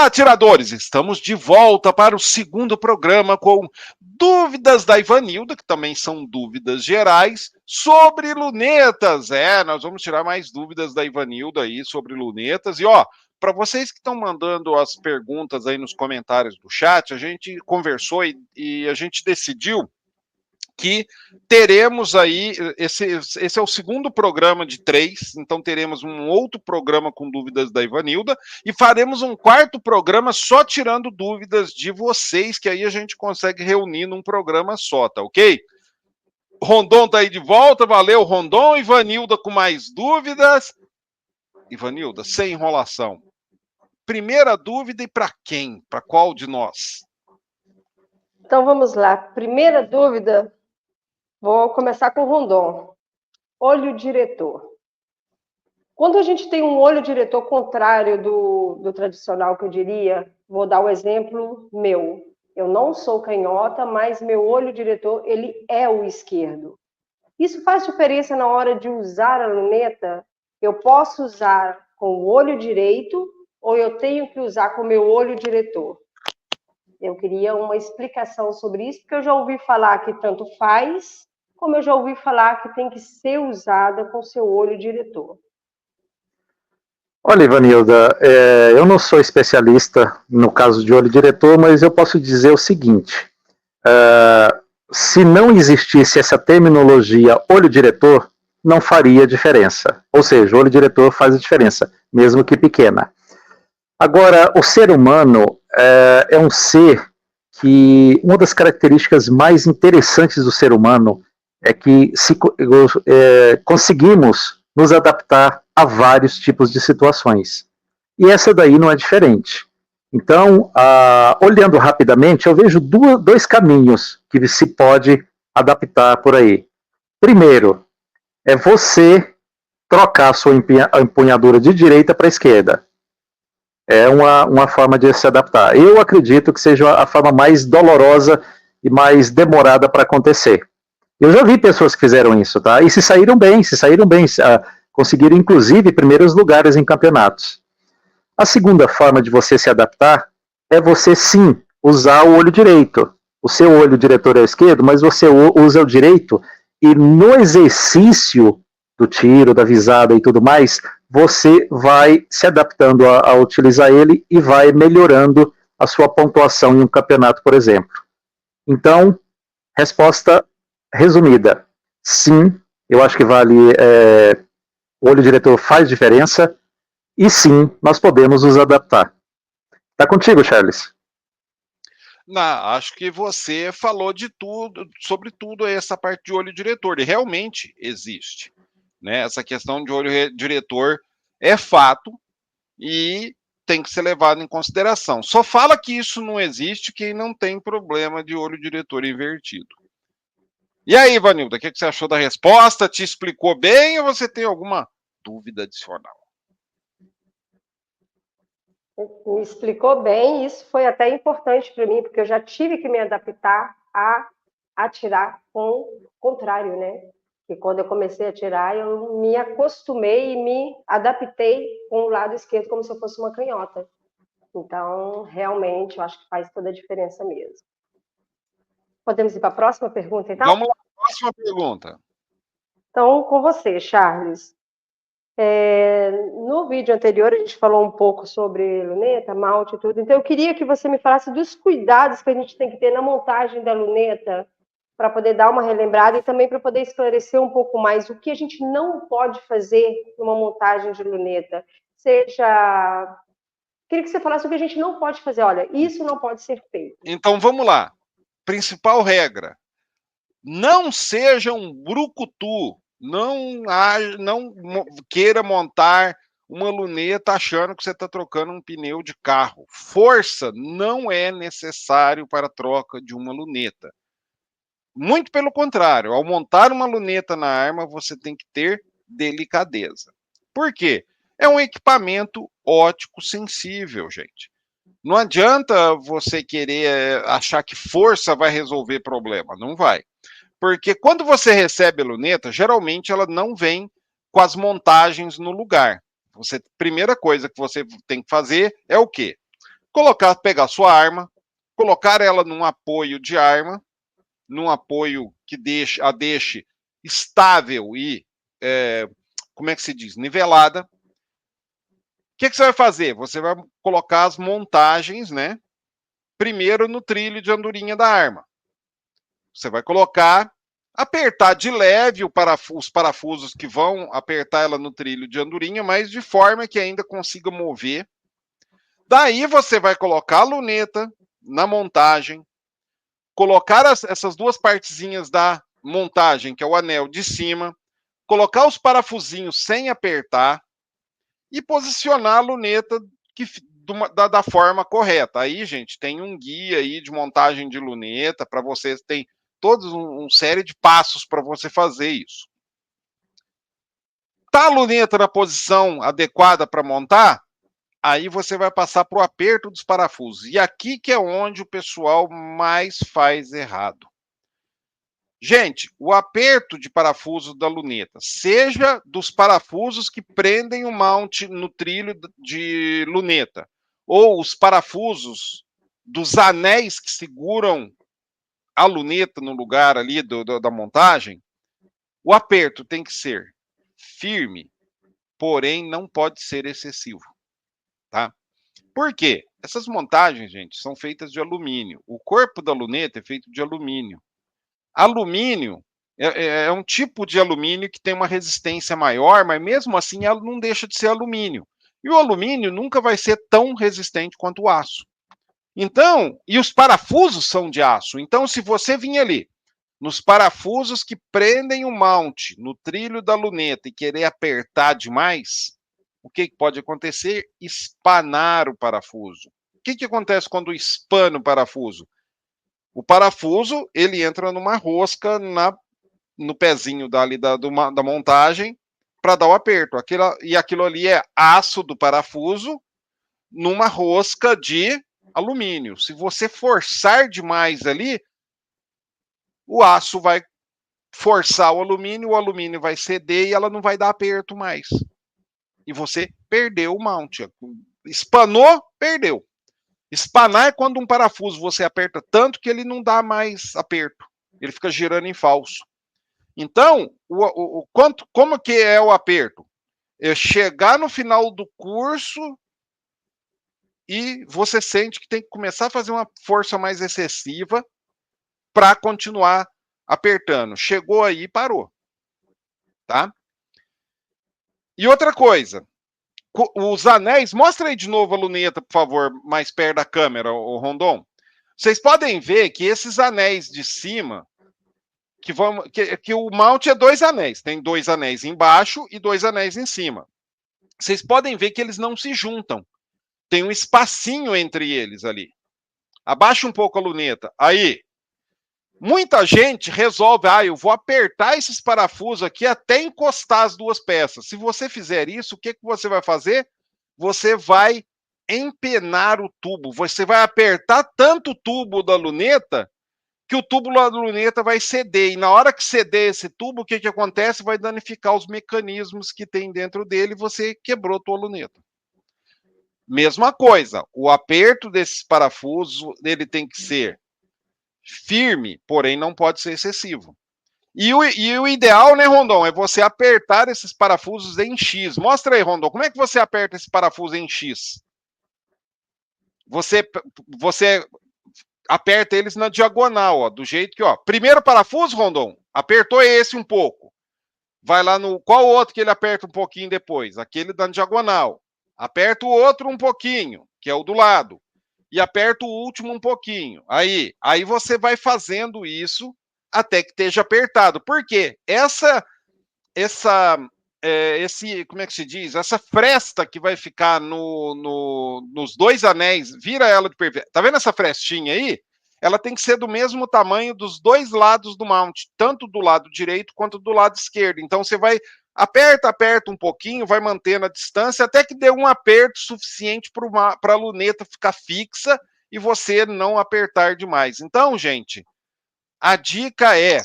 Olá, atiradores! Estamos de volta para o segundo programa com dúvidas da Ivanilda, que também são dúvidas gerais, sobre lunetas. Nós vamos tirar mais dúvidas da Ivanilda aí sobre lunetas. E, para vocês que estão mandando as perguntas aí nos comentários do chat, a gente conversou e a gente decidiu que teremos aí, esse é o segundo programa de 3, então teremos um outro programa com dúvidas da Ivanilda, e faremos um quarto programa só tirando dúvidas de vocês, que aí a gente consegue reunir num programa só, tá ok? Rondon tá aí de volta, valeu Rondon. Ivanilda com mais dúvidas. Ivanilda, sem enrolação. Primeira dúvida e para quem? Para qual de nós? Então vamos lá, primeira dúvida... Vou começar com o Rondon. Olho diretor. Quando a gente tem um olho diretor contrário do tradicional, que eu diria, vou dar o exemplo meu. Eu não sou canhota, mas meu olho diretor, ele é o esquerdo. Isso faz diferença na hora de usar a luneta? Eu posso usar com o olho direito ou eu tenho que usar com o meu olho diretor? Eu queria uma explicação sobre isso, porque eu já ouvi falar que tanto faz, como eu já ouvi falar que tem que ser usada com seu olho diretor. Olha, Ivanilda, eu não sou especialista no caso de olho diretor, mas eu posso dizer o seguinte, se não existisse essa terminologia olho diretor, não faria diferença. Ou seja, o olho diretor faz a diferença, mesmo que pequena. Agora, o ser humano é um ser que uma das características mais interessantes do ser humano é que conseguimos nos adaptar a vários tipos de situações. E essa daí não é diferente. Então, olhando rapidamente, eu vejo dois caminhos que se pode adaptar por aí. Primeiro, é você trocar a sua empunhadura de direita para a esquerda. É uma forma de se adaptar. Eu acredito que seja a forma mais dolorosa e mais demorada para acontecer. Eu já vi pessoas que fizeram isso, tá? E se saíram bem, conseguiram inclusive primeiros lugares em campeonatos. A segunda forma de você se adaptar é você sim usar o olho direito. O seu olho diretor é o esquerdo, mas você usa o direito e no exercício do tiro, da visada e tudo mais, você vai se adaptando a utilizar ele e vai melhorando a sua pontuação em um campeonato, por exemplo. Então, resposta resumida, sim, eu acho que vale, o olho diretor faz diferença, e sim, nós podemos nos adaptar. Tá contigo, Charles. Acho que você falou de tudo, sobre tudo essa parte de olho diretor, e realmente existe. Né? Essa questão de olho diretor é fato e tem que ser levado em consideração. Só fala que isso não existe quem não tem problema de olho diretor invertido. E aí, Ivanilda, o que você achou da resposta? Te explicou bem ou você tem alguma dúvida adicional? Me explicou bem, isso foi até importante para mim, porque eu já tive que me adaptar a atirar com o contrário, né? E quando eu comecei a atirar, eu me acostumei e me adaptei com o lado esquerdo como se eu fosse uma canhota. Então, realmente, eu acho que faz toda a diferença mesmo. Podemos ir para a próxima pergunta, então? Vamos lá, próxima pergunta. Então, com você, Charles. No vídeo anterior, a gente falou um pouco sobre luneta, malte e tudo. Então, eu queria que você me falasse dos cuidados que a gente tem que ter na montagem da luneta, para poder dar uma relembrada e também para poder esclarecer um pouco mais o que a gente não pode fazer numa montagem de luneta. Queria que você falasse o que a gente não pode fazer. Olha, isso não pode ser feito. Então, vamos lá. Principal regra. Não seja um brucutu. Não queira montar uma luneta achando que você está trocando um pneu de carro. Força não é necessário para a troca de uma luneta. Muito pelo contrário, ao montar uma luneta na arma, você tem que ter delicadeza. Por quê? É um equipamento óptico sensível, gente. Não adianta você querer achar que força vai resolver problema. Não vai. Porque quando você recebe a luneta, geralmente ela não vem com as montagens no lugar. Primeira coisa que você tem que fazer é o quê? pegar sua arma, colocar ela num apoio de arma, num apoio que a deixe estável e, como é que se diz, nivelada. O que você vai fazer? Você vai colocar as montagens, né? Primeiro no trilho de andorinha da arma. Você vai colocar, apertar de leve os parafusos que vão apertar ela no trilho de andorinha, mas de forma que ainda consiga mover. Daí você vai colocar a luneta na montagem, colocar essas duas partezinhas da montagem, que é o anel de cima, colocar os parafusinhos sem apertar e posicionar a luneta da forma correta. Aí, gente, tem um guia aí de montagem de luneta para vocês, tem toda uma série de passos para você fazer isso. Tá a luneta na posição adequada para montar? Aí você vai passar para o aperto dos parafusos. E aqui que é onde o pessoal mais faz errado. Gente, o aperto de parafuso da luneta, seja dos parafusos que prendem o mount no trilho de luneta, ou os parafusos dos anéis que seguram a luneta no lugar ali da montagem, o aperto tem que ser firme, porém não pode ser excessivo, tá? Por quê? Essas montagens, gente, são feitas de alumínio. O corpo da luneta é feito de alumínio. Alumínio é um tipo de alumínio que tem uma resistência maior, mas mesmo assim ela não deixa de ser alumínio. E o alumínio nunca vai ser tão resistente quanto o aço. Então, e os parafusos são de aço. Então, se você vir ali nos parafusos que prendem o mount no trilho da luneta e querer apertar demais, o que pode acontecer? Espanar o parafuso. O que acontece quando espana o parafuso? O parafuso, ele entra numa rosca no pezinho da montagem para dar o aperto. Aquilo ali é aço do parafuso numa rosca de alumínio. Se você forçar demais ali, o aço vai forçar o alumínio vai ceder e ela não vai dar aperto mais. E você perdeu o mount. Espanou, perdeu. Espanar é quando um parafuso você aperta tanto que ele não dá mais aperto. Ele fica girando em falso. Então, como que é o aperto? É chegar no final do curso e você sente que tem que começar a fazer uma força mais excessiva para continuar apertando. Chegou aí, parou. Tá? E outra coisa, os anéis, mostra aí de novo a luneta, por favor, mais perto da câmera, o Rondon. Vocês podem ver que esses anéis de cima, que o mount é 2 anéis, tem 2 anéis embaixo e 2 anéis em cima. Vocês podem ver que eles não se juntam. Tem um espacinho entre eles ali. Abaixa um pouco a luneta. Aí, muita gente resolve, eu vou apertar esses parafusos aqui até encostar as duas peças. Se você fizer isso, o que você vai fazer? Você vai empenar o tubo. Você vai apertar tanto o tubo da luneta que o tubo da luneta vai ceder. E na hora que ceder esse tubo, o que acontece? Vai danificar os mecanismos que tem dentro dele e você quebrou a tua luneta. Mesma coisa, o aperto desses parafusos, ele tem que ser firme, porém não pode ser excessivo. E o ideal, né, Rondon, é você apertar esses parafusos em X. Mostra aí, Rondon, como é que você aperta esse parafuso em X? Você aperta eles na diagonal, ó, do jeito que, ó. Primeiro parafuso, Rondon, apertou esse um pouco. Vai lá no... Qual outro que ele aperta um pouquinho depois? Aquele da diagonal. Aperta o outro um pouquinho, que é o do lado. E aperta o último um pouquinho. Aí você vai fazendo isso até que esteja apertado. Por quê? Como é que se diz? Essa fresta que vai ficar nos dois anéis, vira ela de perfeito. Tá vendo essa frestinha aí? Ela tem que ser do mesmo tamanho dos dois lados do mount, tanto do lado direito quanto do lado esquerdo. Então você vai aperta um pouquinho, vai mantendo a distância até que dê um aperto suficiente para a luneta ficar fixa e você não apertar demais. Então, gente, a dica é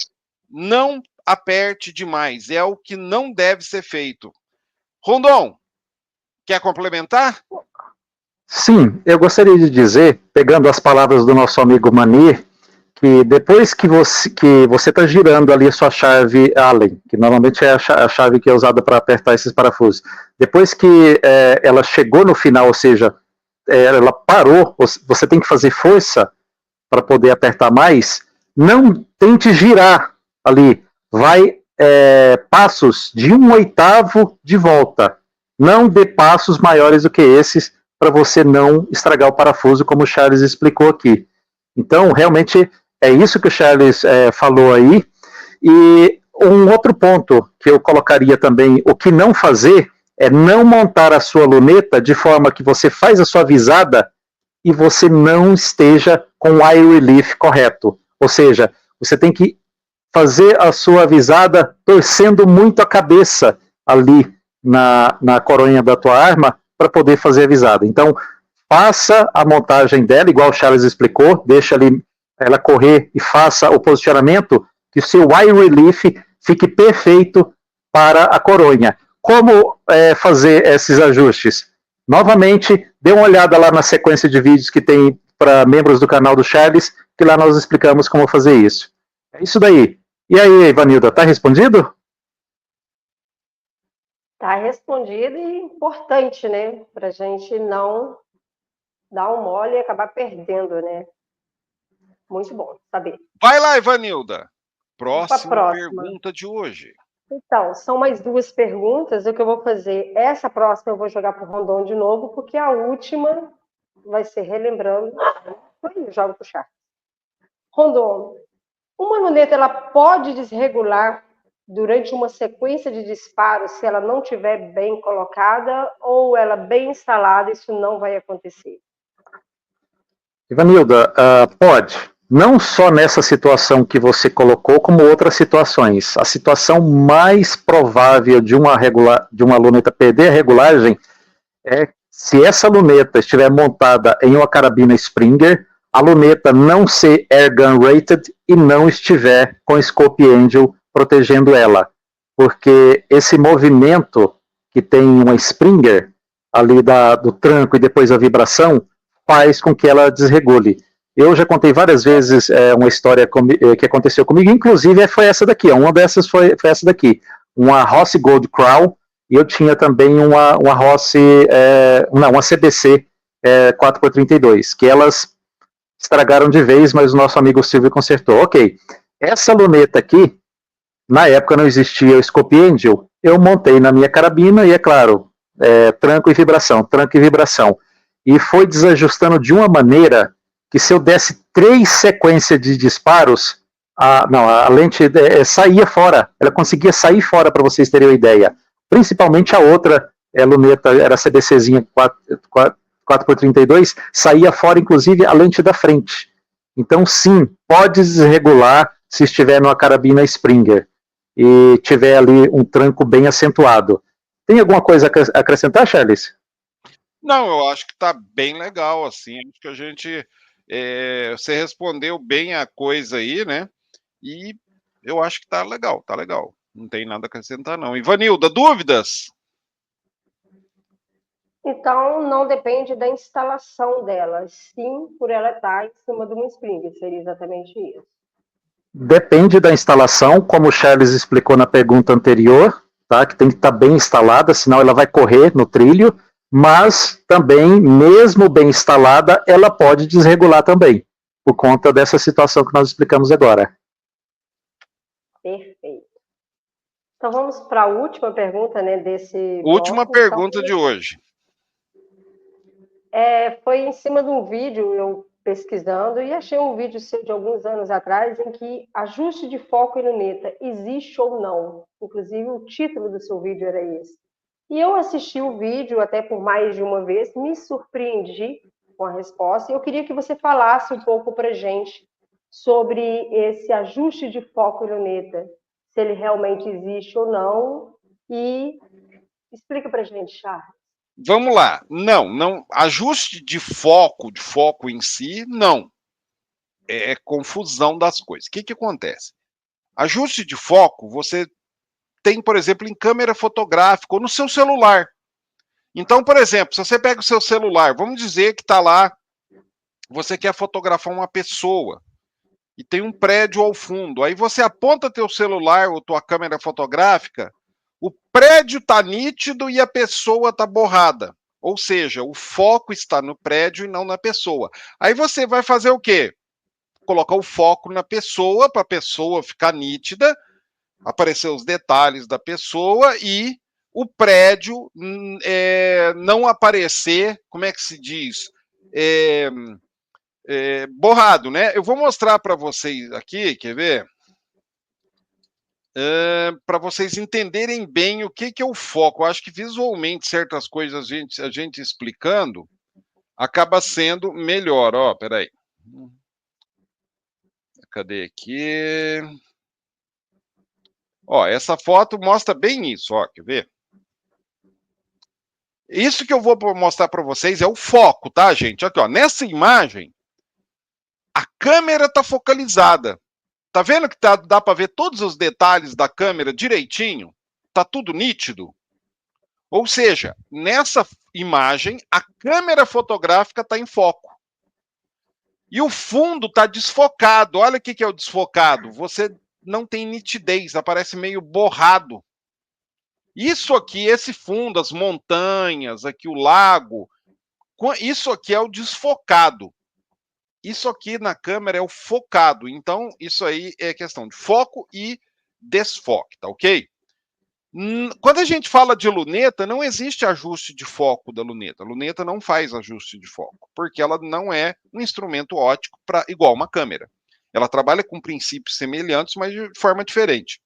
não aperte demais, é o que não deve ser feito. Rondon, quer complementar? Sim, eu gostaria de dizer, pegando as palavras do nosso amigo Manir, que depois que você está girando ali a sua chave Allen, que normalmente é a chave que é usada para apertar esses parafusos, depois que ela chegou no final, ou seja, ela parou, você tem que fazer força para poder apertar mais, não tente girar ali, vai passos de 1/8 de volta, não dê passos maiores do que esses para você não estragar o parafuso, como o Charles explicou aqui. Então, realmente, é isso que o Charles falou aí. E um outro ponto que eu colocaria também, o que não fazer é não montar a sua luneta de forma que você faz a sua visada e você não esteja com o eye relief correto. Ou seja, você tem que fazer a sua visada torcendo muito a cabeça ali na coronha da tua arma para poder fazer a visada. Então, faça a montagem dela, igual o Charles explicou, deixa ali ela correr e faça o posicionamento que o seu eye relief fique perfeito para a coronha. Como fazer esses ajustes? Novamente, dê uma olhada lá na sequência de vídeos que tem para membros do canal do Charles, que lá nós explicamos como fazer isso. É isso daí. E aí, Ivanilda, tá respondido? Tá respondido e importante, né? Para a gente não dar um mole e acabar perdendo, né? Muito bom saber. Vai lá, Ivanilda. Próxima Pergunta de hoje. Então, são mais 2 perguntas. O que eu vou fazer? Essa próxima eu vou jogar para o Rondon de novo, porque a última vai ser relembrando. Eu jogo para o Charles. Rondon, uma luneta ela pode desregular durante uma sequência de disparos se ela não estiver bem colocada ou ela bem instalada, isso não vai acontecer? Ivanilda, pode. Não só nessa situação que você colocou, como outras situações. A situação mais provável de uma luneta perder a regulagem é se essa luneta estiver montada em uma carabina Springer, a luneta não ser airgun rated e não estiver com Scope Angel protegendo ela. Porque esse movimento que tem uma Springer ali do tranco e depois a vibração faz com que ela desregule. Eu já contei várias vezes uma história que aconteceu comigo, inclusive foi essa daqui. Uma dessas foi essa daqui. Uma Rossi Gold Crown, e eu tinha também uma Rossi, uma CBC 4x32, que elas estragaram de vez, mas o nosso amigo Silvio consertou. Ok, essa luneta aqui, na época não existia o Scope Angel, eu montei na minha carabina e, é claro, tranco e vibração, tranco e vibração. E foi desajustando de uma maneira que se eu desse 3 sequências de disparos, a lente saía fora, ela conseguia sair fora, para vocês terem uma ideia. Principalmente a outra luneta, era a CBCzinha 4x32, saía fora, inclusive, a lente da frente. Então, sim, pode desregular se estiver numa carabina Springer e tiver ali um tranco bem acentuado. Tem alguma coisa a acrescentar, Charles? Não, eu acho que tá bem legal, assim, acho que a gente, você respondeu bem a coisa aí, né, e eu acho que tá legal, não tem nada a acrescentar não. Ivanilda, dúvidas? Então, não depende da instalação dela, sim por ela estar em cima de uma Springer, seria exatamente isso. Depende da instalação, como o Charles explicou na pergunta anterior, tá? Que tem que estar bem instalada, senão ela vai correr no trilho, mas também, mesmo bem instalada, ela pode desregular também, por conta dessa situação que nós explicamos agora. Perfeito. Então vamos para a última pergunta, né, desse Última bloco. pergunta então, de hoje. Foi em cima de um vídeo, eu pesquisando, e achei um vídeo seu de alguns anos atrás, em que ajuste de foco e luneta existe ou não. Inclusive, o título do seu vídeo era esse. E eu assisti o vídeo até por mais de uma vez, me surpreendi com a resposta, e eu queria que você falasse um pouco para a gente sobre esse ajuste de foco e luneta, se ele realmente existe ou não, e explica para a gente, Charles. Vamos lá. Não, ajuste de foco em si, não. É confusão das coisas. O que acontece? Ajuste de foco, você tem, por exemplo, em câmera fotográfica ou no seu celular. Então, por exemplo, se você pega o seu celular, vamos dizer que está lá, você quer fotografar uma pessoa e tem um prédio ao fundo. Aí você aponta teu celular ou tua câmera fotográfica, o prédio está nítido e a pessoa está borrada. Ou seja, o foco está no prédio e não na pessoa. Aí você vai fazer o quê? Colocar o foco na pessoa, para a pessoa ficar nítida, aparecer os detalhes da pessoa e o prédio não aparecer, como é que se diz? Borrado, né? Eu vou mostrar para vocês aqui, quer ver? Para vocês entenderem bem o que é o foco. Eu acho que visualmente certas coisas a gente explicando acaba sendo melhor. Ó, peraí. Cadê aqui? Ó, essa foto mostra bem isso, ó, quer ver? Isso que eu vou mostrar para vocês é o foco, tá, gente? Aqui, ó, nessa imagem, a câmera está focalizada. Tá vendo que dá para ver todos os detalhes da câmera direitinho? Tá tudo nítido? Ou seja, nessa imagem, a câmera fotográfica está em foco. E o fundo está desfocado. Olha o que é o desfocado. Você não tem nitidez, aparece meio borrado. Isso aqui, esse fundo, as montanhas, aqui o lago, isso aqui é o desfocado. Isso aqui na câmera é o focado. Então, isso aí é questão de foco e desfoque, tá ok? Quando a gente fala de luneta, não existe ajuste de foco da luneta. A luneta não faz ajuste de foco, porque ela não é um instrumento óptico igual uma câmera. Ela trabalha com princípios semelhantes, mas de forma diferente.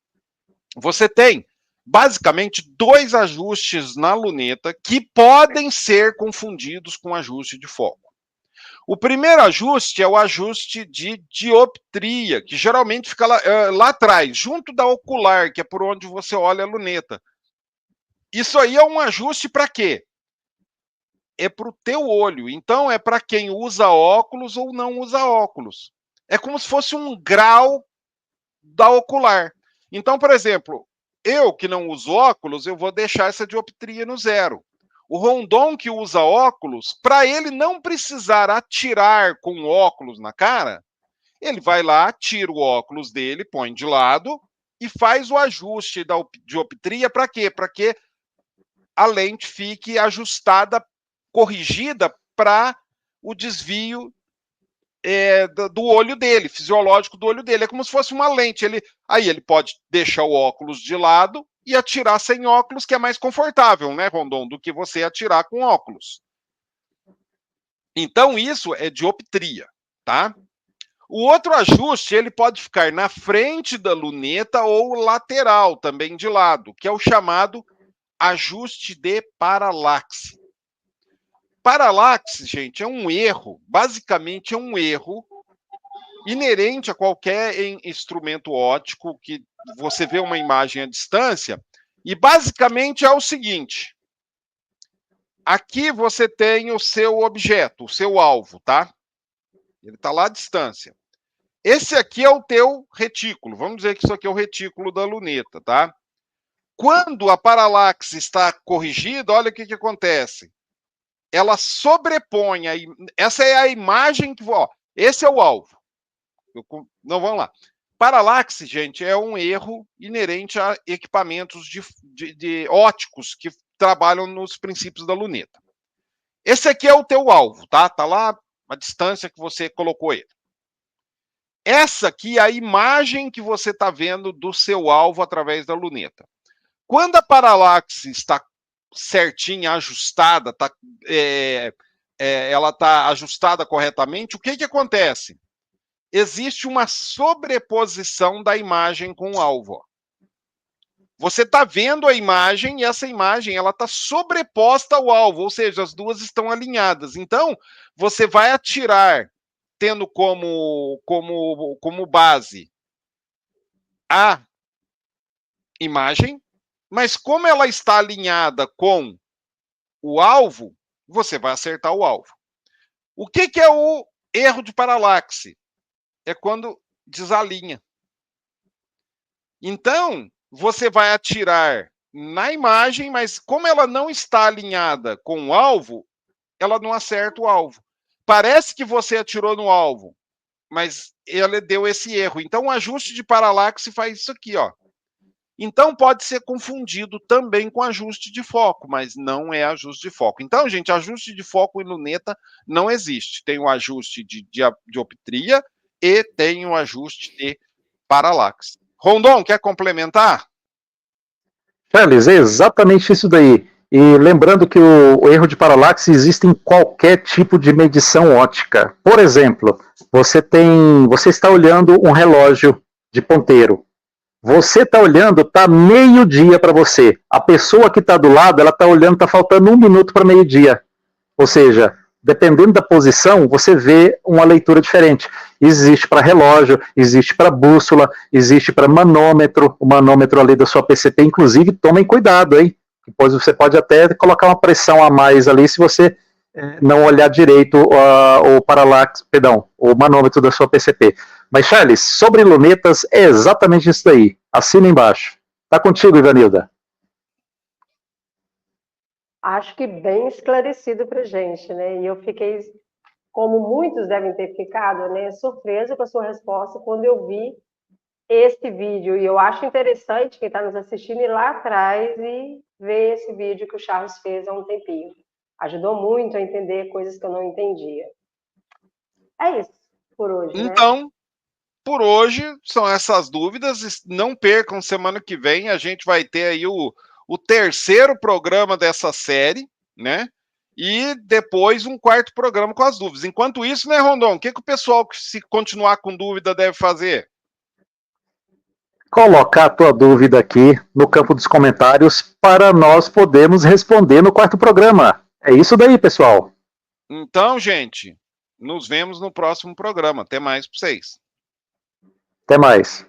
Você tem, basicamente, dois ajustes na luneta que podem ser confundidos com ajuste de foco. O primeiro ajuste é o ajuste de dioptria, que geralmente fica lá atrás, junto da ocular, que é por onde você olha a luneta. Isso aí é um ajuste para quê? É para o teu olho. Então, é para quem usa óculos ou não usa óculos. É como se fosse um grau da ocular. Então, por exemplo, eu que não uso óculos, eu vou deixar essa dioptria no zero. O Rondon que usa óculos, para ele não precisar atirar com óculos na cara, ele vai lá, tira o óculos dele, põe de lado e faz o ajuste da dioptria para quê? Para que a lente fique ajustada, corrigida para o desvio do olho dele, fisiológico do olho dele. É como se fosse uma lente. Aí ele pode deixar o óculos de lado e atirar sem óculos, que é mais confortável, né, Rondon, do que você atirar com óculos. Então, isso é dioptria, tá? O outro ajuste, ele pode ficar na frente da luneta ou lateral, também de lado, que é o chamado ajuste de paralaxe. Paralaxe, gente, é um erro, basicamente é um erro inerente a qualquer instrumento óptico que você vê uma imagem à distância, e basicamente é o seguinte: aqui você tem o seu objeto, o seu alvo, tá? Ele está lá à distância. Esse aqui é o teu retículo. Vamos dizer que isso aqui é o retículo da luneta, tá? Quando a paralaxe está corrigida, olha o que acontece. Ela sobrepõe, essa é a imagem que... Ó, esse é o alvo. Não, vamos lá. Paralaxe, gente, é um erro inerente a equipamentos de óticos que trabalham nos princípios da luneta. Esse aqui é o teu alvo, tá? Tá lá a distância que você colocou ele. Essa aqui é a imagem que você está vendo do seu alvo através da luneta. Quando a paralaxe está certinha, ajustada, ela está ajustada corretamente, o que acontece? Existe uma sobreposição da imagem com o alvo. Você está vendo a imagem e essa imagem ela está sobreposta ao alvo, ou seja, as duas estão alinhadas. Então, você vai atirar tendo como base a imagem, mas como ela está alinhada com o alvo, você vai acertar o alvo. O que é o erro de paralaxe? É quando desalinha. Então, você vai atirar na imagem, mas como ela não está alinhada com o alvo, ela não acerta o alvo. Parece que você atirou no alvo, mas ele deu esse erro. Então, o ajuste de paralaxe faz isso aqui, ó. Então, pode ser confundido também com ajuste de foco, mas não é ajuste de foco. Então, gente, ajuste de foco em luneta não existe. Tem o ajuste de dioptria e tem o ajuste de paralaxe. Rondon, quer complementar? Charles, é exatamente isso daí. E lembrando que o erro de paralaxe existe em qualquer tipo de medição ótica. Por exemplo, você está olhando um relógio de ponteiro. Você está olhando, está meio-dia para você. A pessoa que está do lado, ela está olhando, está faltando 1 minuto para meio-dia. Ou seja, dependendo da posição, você vê uma leitura diferente. Existe para relógio, existe para bússola, existe para manômetro, o manômetro ali da sua PCP, inclusive, tomem cuidado, hein? Depois você pode até colocar uma pressão a mais ali se você não olhar direito o paralaxe, perdão, o manômetro da sua PCP. Mas, Charles, sobre lunetas, é exatamente isso daí. Assina embaixo. Tá contigo, Ivanilda. Acho que bem esclarecido para gente, né? E eu fiquei, como muitos devem ter ficado, né, surpresa com a sua resposta quando eu vi esse vídeo. E eu acho interessante quem está nos assistindo ir lá atrás e ver esse vídeo que o Charles fez há um tempinho. Ajudou muito a entender coisas que eu não entendia. É isso por hoje, né? Então, por hoje, são essas dúvidas. Não percam, semana que vem a gente vai ter aí o terceiro programa dessa série, né? E depois um quarto programa com as dúvidas. Enquanto isso, né, Rondon, o que o pessoal, se continuar com dúvida, deve fazer? Colocar a tua dúvida aqui no campo dos comentários para nós podermos responder no quarto programa. É isso daí, pessoal. Então, gente, nos vemos no próximo programa. Até mais para vocês. Até mais.